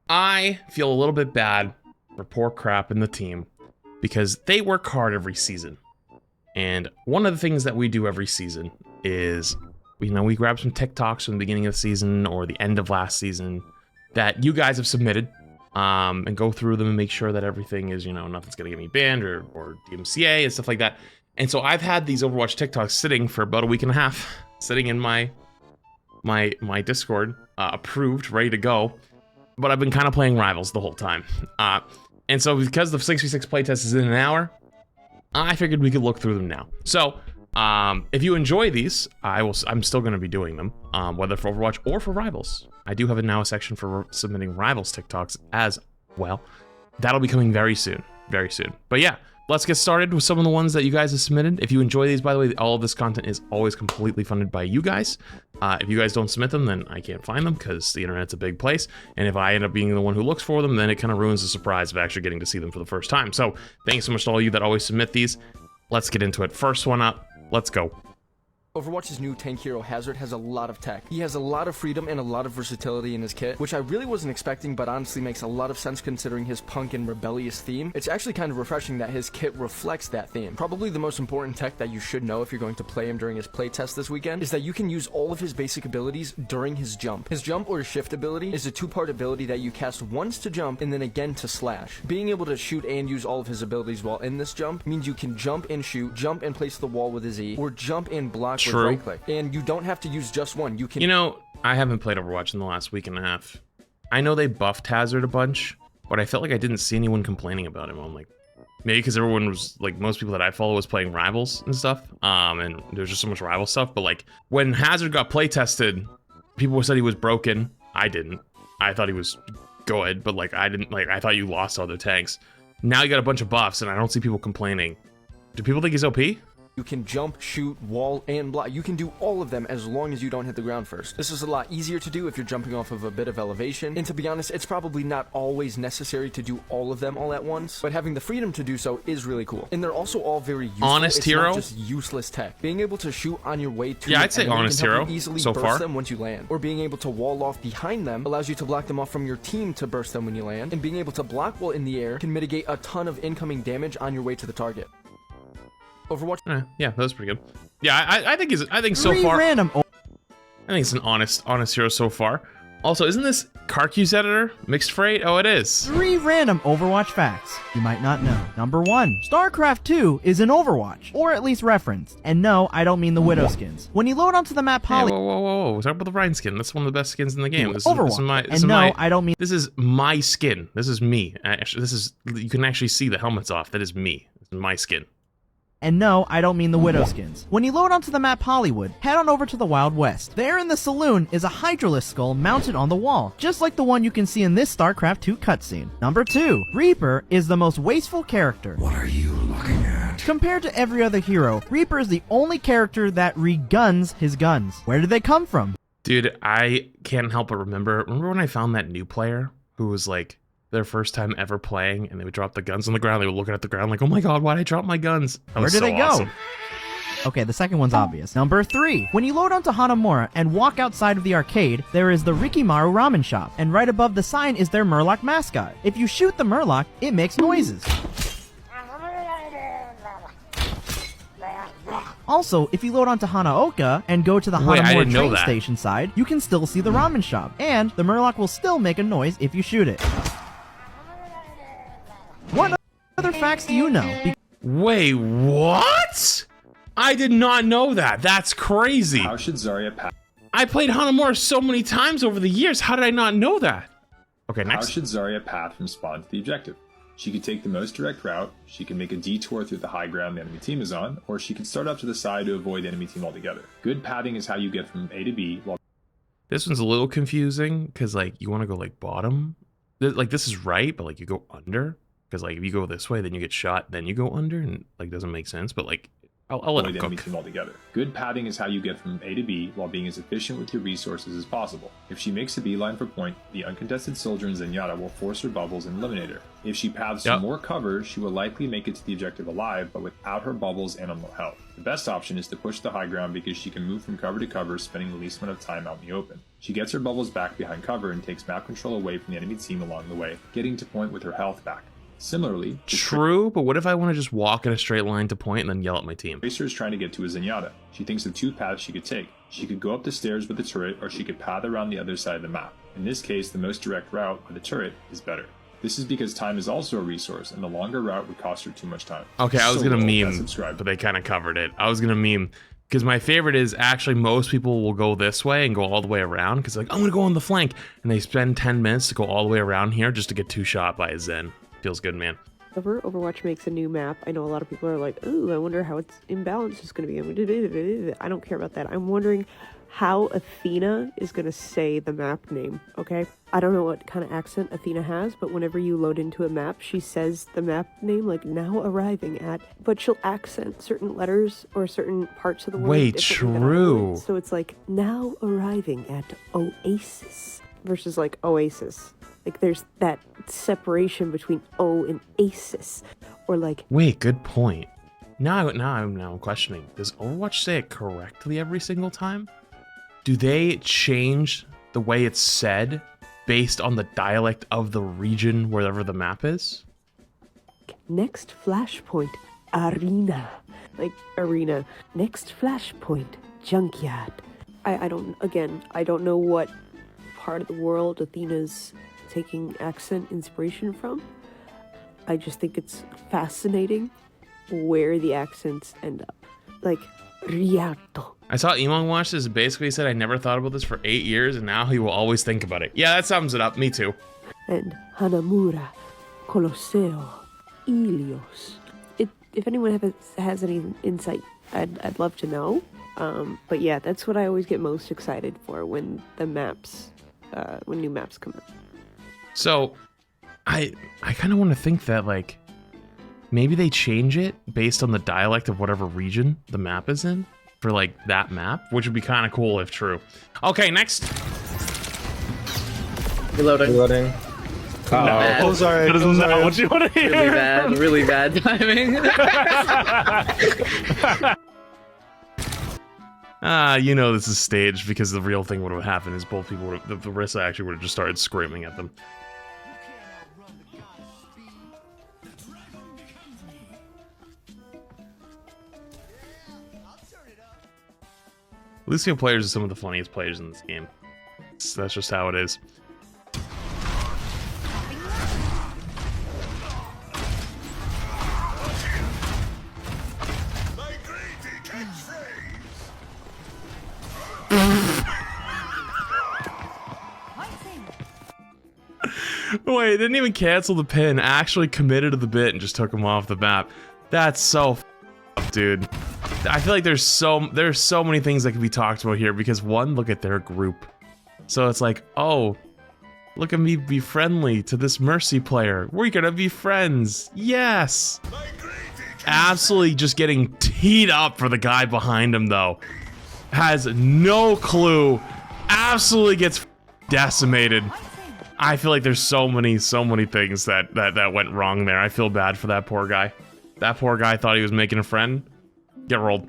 I feel a little bit bad for poor crap in the team because they work hard every season. And one of the things that we do every season is, you know, we grab some TikToks from the beginning of the season or the end of last season that you guys have submitted, and go through them and make sure that everything is, you know, nothing's gonna get me banned or DMCA and stuff like that. And so I've had these Overwatch TikToks sitting for about a week and a half, sitting in my Discord, approved, ready to go. But I've been kind of playing Rivals the whole time. And so because the 6v6 playtest is in an hour, I figured we could look through them now. So if you enjoy these, I'm still going to be doing them, whether for Overwatch or for Rivals. I do have now a section for submitting Rivals TikToks as well. That'll be coming very soon, very soon. But yeah, let's get started with some of the ones that you guys have submitted. If you enjoy these, by the way, all of this content is always completely funded by you guys. If you guys don't submit them, then I can't find them because the internet's a big place. And if I end up being the one who looks for them, then it kind of ruins the surprise of actually getting to see them for the first time. So thanks so much to all you that always submit these. Let's get into it. First one up, let's go. Overwatch's new tank hero Hazard has a lot of tech. He has a lot of freedom and a lot of versatility in his kit, which I really wasn't expecting, but honestly makes a lot of sense considering his punk and rebellious theme. It's actually kind of refreshing that his kit reflects that theme. Probably the most important tech that you should know if you're going to play him during his playtest this weekend is that you can use all of his basic abilities during his jump. His jump or shift ability is a two-part ability that you cast once to jump and then again to slash. Being able to shoot and use all of his abilities while in this jump means you can jump and shoot, jump and place the wall with his E, or jump and block with right click. And you don't have to use just one. You can. You know, I haven't played Overwatch in the last week and a half. I know they buffed Hazard a bunch, but I felt like I didn't see anyone complaining about him. I'm like, maybe because everyone was like, most people that I follow was playing Rivals and stuff, and there's just so much Rival stuff. But like when Hazard got play tested, people said he was broken. I didn't. I thought he was good, but like I didn't. Like I thought you lost other tanks. Now you got a bunch of buffs, and I don't see people complaining. Do people think he's OP? You can jump, shoot, wall, and block. You can do all of them as long as you don't hit the ground first. This is a lot easier to do if you're jumping off of a bit of elevation, and to be honest, it's probably not always necessary to do all of them all at once, but having the freedom to do so is really cool. And they're also all very useful. Honest hero? Not just useless tech. Being able to shoot on your way to I'd say honest hero easily so burst far. them once you land, or being able to wall off behind them allows you to block them off from your team to burst them when you land, and being able to block while in the air can mitigate a ton of incoming damage on your way to the target. Overwatch. Yeah, that was pretty good. Yeah, I think so far. I think it's an honest hero so far. Also, isn't this Carcuse editor mixed freight? Oh, it is. 3 random Overwatch facts you might not know. Number 1, StarCraft 2 is in Overwatch, or at least referenced. And no, I don't mean the Widow skins. When you load onto the map Hey, whoa. Talk about the Rhine skin. That's one of the best skins in the game. This Overwatch. This is my skin. This is me. Actually, you can actually see the helmets off. That is me. This is my skin. And no, I don't mean the Widow skins. When you load onto the map Hollywood, head on over to the Wild West. There in the saloon is a Hydralisk skull mounted on the wall, just like the one you can see in this StarCraft 2 cutscene. Number 2, Reaper is the most wasteful character. What are you looking at? Compared to every other hero, Reaper is the only character that re-guns his guns. Where did they come from? Dude, I can't help but remember when I found that new player who was like, their first time ever playing, and they would drop the guns on the ground. They were looking at the ground like, oh my god, why'd I drop my guns? Where did they go? Awesome. Okay, the second one's obvious. Number 3. When you load onto Hanamura and walk outside of the arcade, there is the Rikimaru ramen shop, and right above the sign is their Murloc mascot. If you shoot the Murloc, it makes noises. Also, if you load onto Hanaoka and go to the Hanamura train station side, you can still see the ramen shop, and the Murloc will still make a noise if you shoot it. What other facts do you know? Wait, what? I did not know that. That's crazy. How should Zarya path? I played Hanamura so many times over the years. How did I not know that? Okay, next. How should Zarya path from spawn to the objective? She could take the most direct route, she can make a detour through the high ground the enemy team is on, or she could start up to the side to avoid the enemy team altogether. Good pathing is how you get from A to B while... This one's a little confusing, because like, you want to go like bottom? Like, this is right, but like, you go under? Because like, if you go this way, then you get shot, then you go under, and like, doesn't make sense, but like, I'll let avoid him the enemy cook. team altogether. Good padding is how you get from A to B while being as efficient with your resources as possible. If she makes a beeline for point, the uncontested soldier in Zenyatta will force her bubbles and eliminate her. If she paths some more cover, she will likely make it to the objective alive, but without her bubbles and on low health. The best option is to push the high ground because she can move from cover to cover, spending the least amount of time out in the open. She gets her bubbles back behind cover and takes map control away from the enemy team along the way, getting to point with her health back. Similarly, True, but what if I want to just walk in a straight line to point and then yell at my team? Tracer is trying to get to a Zenyatta. She thinks of two paths she could take. She could go up the stairs with the turret, or she could path around the other side of the map. In this case, the most direct route with the turret is better. This is because time is also a resource, and the longer route would cost her too much time. Okay, I was gonna meme, subscribe. but they kind of covered it. I was gonna meme because my favorite is actually most people will go this way and go all the way around because like I'm gonna go on the flank, and they spend 10 minutes to go all the way around here just to get two-shot by a Zen. Feels good, man. Whenever Overwatch makes a new map, I know a lot of people are like, ooh, I wonder how its imbalance is going to be. I don't care about that. I'm wondering how Athena is going to say the map name, okay? I don't know what kind of accent Athena has, but whenever you load into a map, she says the map name, like, now arriving at, but she'll accent certain letters or certain parts of the word. Wait, differently than true. I would. So it's like, now arriving at Oasis versus, like, Oasis. Like, there's that separation between O and Asis, or like... Wait, good point. Now I'm questioning. Does Overwatch say it correctly every single time? Do they change the way it's said based on the dialect of the region wherever the map is? Next flashpoint, arena. Like, arena. Next flashpoint, junkyard. I don't know what part of the world Athena's taking accent inspiration from. I just think it's fascinating where the accents end up. Like, Rialto. I saw Emon watch this, basically said I never thought about this for 8 years and now he will always think about it. Yeah, that sums it up. Me too. And Hanamura, Colosseo, Ilios. If anyone has any insight, I'd love to know. But yeah, that's what I always get most excited for when the maps, when new maps come out. So, I kind of want to think that, like, maybe they change it based on the dialect of whatever region the map is in for, like, that map, which would be kind of cool if true. Okay, next. Reloading. Uh-oh. Oh, sorry. That is not what you want to hear. Really bad timing. You know this is staged because the real thing would have happened is both people would have, the Rissa actually would have just started screaming at them. Lucio players are some of the funniest players in this game. That's just how it is. Wait, didn't even cancel the pin, actually committed to the bit and just took him off the map. That's so f***ed, dude. I feel like there's so many things that can be talked about here because one, look at their group. So it's like, oh, look at me be friendly to this Mercy player. We're gonna be friends. Yes. Absolutely just getting teed up for the guy behind him though. Has no clue. Absolutely gets decimated. I feel like there's so many things that went wrong there. I feel bad for that poor guy. That poor guy thought he was making a friend. Get rolled.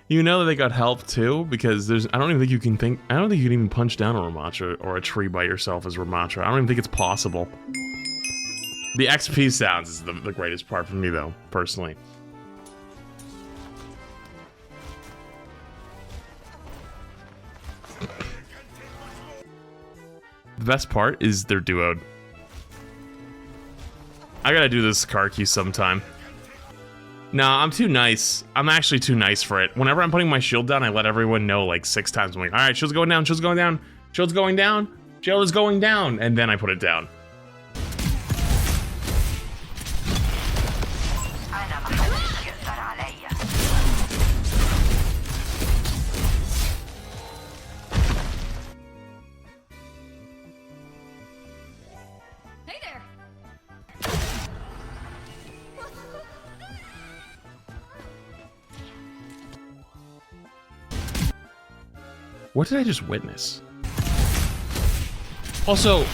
You know that they got help too because I don't think you can even punch down a Ramattra or a tree by yourself as Ramattra. I don't even think it's possible. The XP sounds is the greatest part for me though, personally. The best part is their duo. I gotta do this car queue sometime. Nah, I'm too nice. I'm actually too nice for it. Whenever I'm putting my shield down, I let everyone know like 6 times. I'm like, all right, shield's going down, shield's going down, shield's going down, shield is going down, and then I put it down. What did I just witness? Also,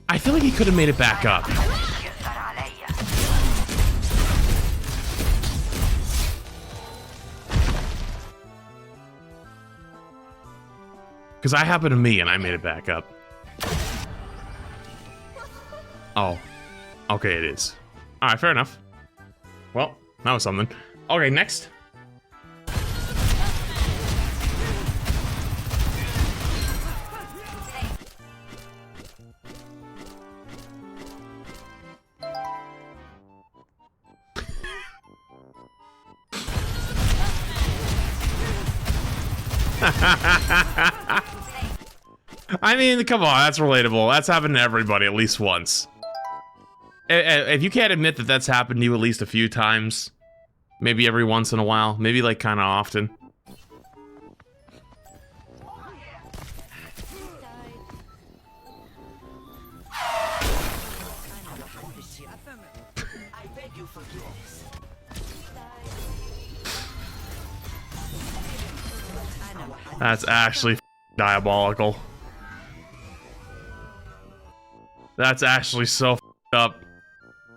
I feel like he could have made it back up. Because I happened to me and I made it back up. Oh. Okay, it is. Alright, fair enough. Well, that was something. Okay, next. I mean, come on, that's relatable. That's happened to everybody at least once. If you can't admit that that's happened to you at least a few times, maybe every once in a while, maybe like kind of often. That's actually diabolical. That's actually so up.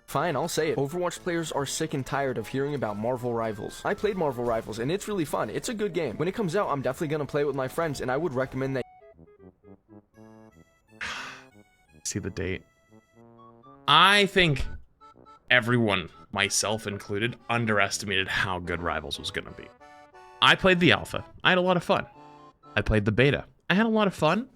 Fine, I'll say it. Overwatch players are sick and tired of hearing about Marvel Rivals. I played Marvel Rivals, and it's really fun. It's a good game. When it comes out, I'm definitely gonna play it with my friends, and I would recommend that. See the date. I think everyone, myself included, underestimated how good Rivals was gonna be. I played the alpha. I had a lot of fun. I played the beta. I had a lot of fun,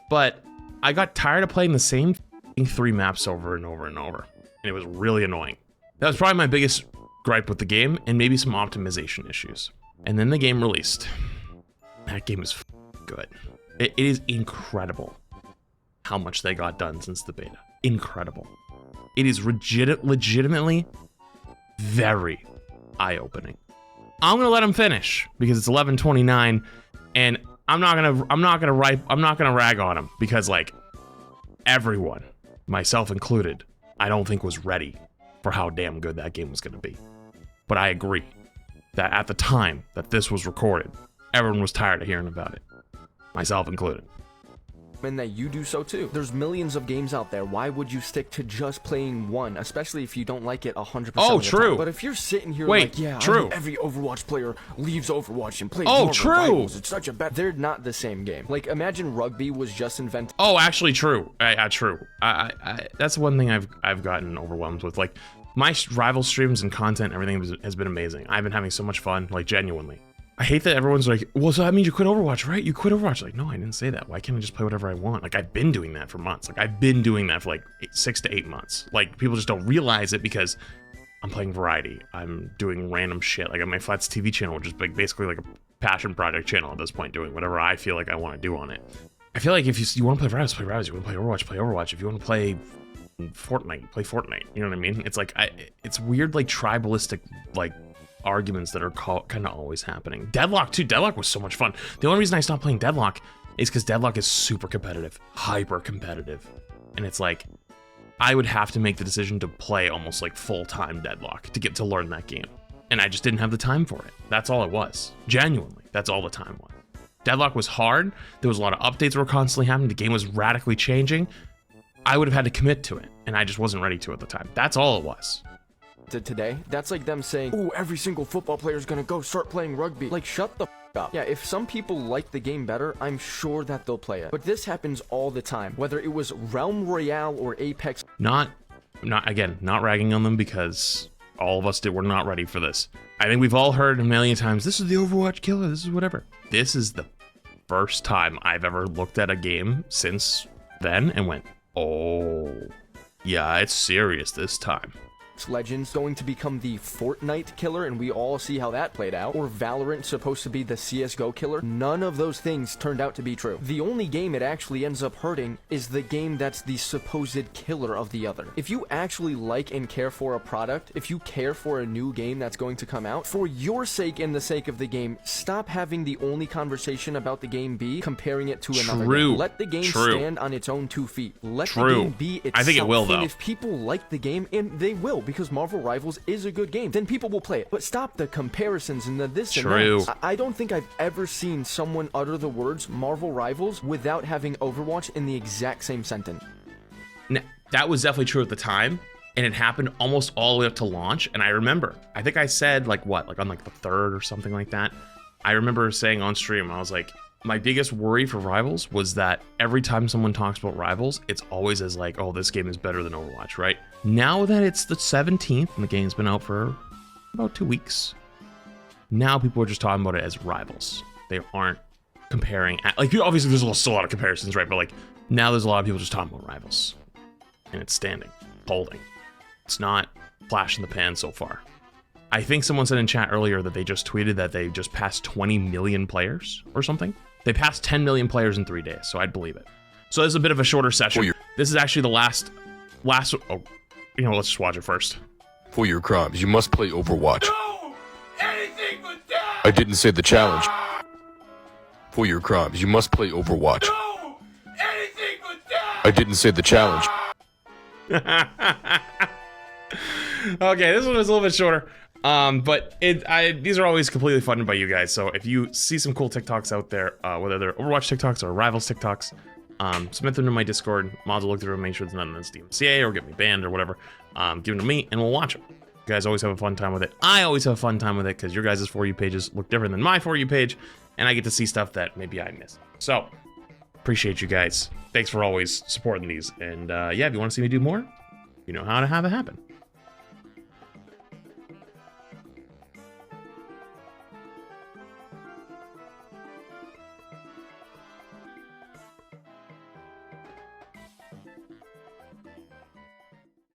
but I got tired of playing the same 3 maps over and over and over. And it was really annoying. That was probably my biggest gripe with the game, and maybe some optimization issues. And then the game released. That game is good. It is incredible how much they got done since the beta. Incredible. It is legitimately very eye-opening. I'm gonna let him finish because it's 11:29, and I'm not gonna rag on him because like everyone, myself included, I don't think was ready for how damn good that game was gonna be. But I agree that at the time that this was recorded, everyone was tired of hearing about it, myself included. And that you do so too. There's millions of games out there. Why would you stick to just playing one, especially if you don't like it 100%? Oh, true. But if you're sitting here Wait, like, yeah, true. every Overwatch player leaves Overwatch and plays Oh, Marvel true. Rivals. It's such a bad. They're not the same game. Like, imagine rugby was just invented. Oh, actually, true. True. That's one thing I've gotten overwhelmed with. Like, my rival streams and content, everything has been amazing. I've been having so much fun, like genuinely. I hate that everyone's like, well, so that means you quit Overwatch, right? You quit Overwatch. Like, no, I didn't say that. Why can't I just play whatever I want? Like, I've been doing that for months. Like, I've been doing that for like 6 to 8 months. Like, people just don't realize it because I'm playing variety. I'm doing random shit. Like, on my Flats TV channel, which is like basically like a passion project channel at this point, doing whatever I feel like I want to do on it. I feel like if you want to play Rivals, play Rivals. You want to play Overwatch, play Overwatch. If you want to play Fortnite, play Fortnite. You know what I mean? It's like, it's weird, like, tribalistic, like, arguments that are kind of always happening. Deadlock too. Deadlock was so much fun. The only reason I stopped playing Deadlock is because Deadlock is super competitive, hyper competitive, and it's like I would have to make the decision to play almost like full-time Deadlock to get to learn that game, and I just didn't have the time for it. That's all it was. Genuinely, that's all the time was. Deadlock was hard. There was a lot of updates that were constantly happening. The game was radically changing. I would have had to commit to it, and I just wasn't ready to at the time. That's all it was. Today, that's like them saying, "Oh, every single football player is gonna go start playing rugby." Like, shut the f up. Yeah, if some people like the game better, I'm sure that they'll play it. But this happens all the time, whether it was Realm Royale or Apex. Not ragging on them because all of us we're not ready for this. I think we've all heard a million times, this is the Overwatch killer, this is whatever. This is the first time I've ever looked at a game since then and went, oh, yeah, it's serious this time. Legends going to become the Fortnite killer, and we all see how that played out. Or Valorant supposed to be the CSGO killer. None of those things turned out to be true. The only game it actually ends up hurting is the game that's the supposed killer of the other. If you actually like and care for a product, if you care for a new game that's going to come out, for your sake and the sake of the game, stop having the only conversation about the game be comparing it to another game. Let the game stand on its own 2 feet. Let the game be itself. I think it will, though. And if people like the game, and they will, because Marvel Rivals is a good game, then people will play it. But stop the comparisons and the this True. and that. I don't think I've ever seen someone utter the words Marvel Rivals without having Overwatch in the exact same sentence. Now, that was definitely true at the time, and it happened almost all the way up to launch. And I remember, I think I said like what, like on like the 3rd or something like that. I remember saying on stream, I was like, my biggest worry for Rivals was that every time someone talks about Rivals, it's always as like, oh, this game is better than Overwatch, right? Now that it's the 17th and the game's been out for about 2 weeks, now people are just talking about it as Rivals. They aren't comparing, like, obviously there's still a lot of comparisons, right? But like, now there's a lot of people just talking about Rivals. And it's standing, holding. It's not flash in the pan so far. I think someone said in chat earlier that they just tweeted that they just passed 20 million players or something. They passed 10 million players in 3 days, so I'd believe it. So this is a bit of a shorter session. This is actually the last, oh, you know, let's just watch it first. For your crimes, you must play Overwatch. No! Anything but that! I didn't say the challenge. For your crimes, you must play Overwatch. No! Anything but that! I didn't say the challenge. Okay, this one was a little bit shorter. But these are always completely funded by you guys. So if you see some cool TikToks out there, whether they're Overwatch TikToks or Rivals TikToks, submit them to my Discord. Mods will look through them, make sure there's nothing that's DMCA or get me banned or whatever. Give them to me and we'll watch them. You guys always have a fun time with it. I always have a fun time with it because your guys' For You pages look different than my For You page, and I get to see stuff that maybe I miss. So appreciate you guys. Thanks for always supporting these. And yeah, if you want to see me do more, you know how to have it happen.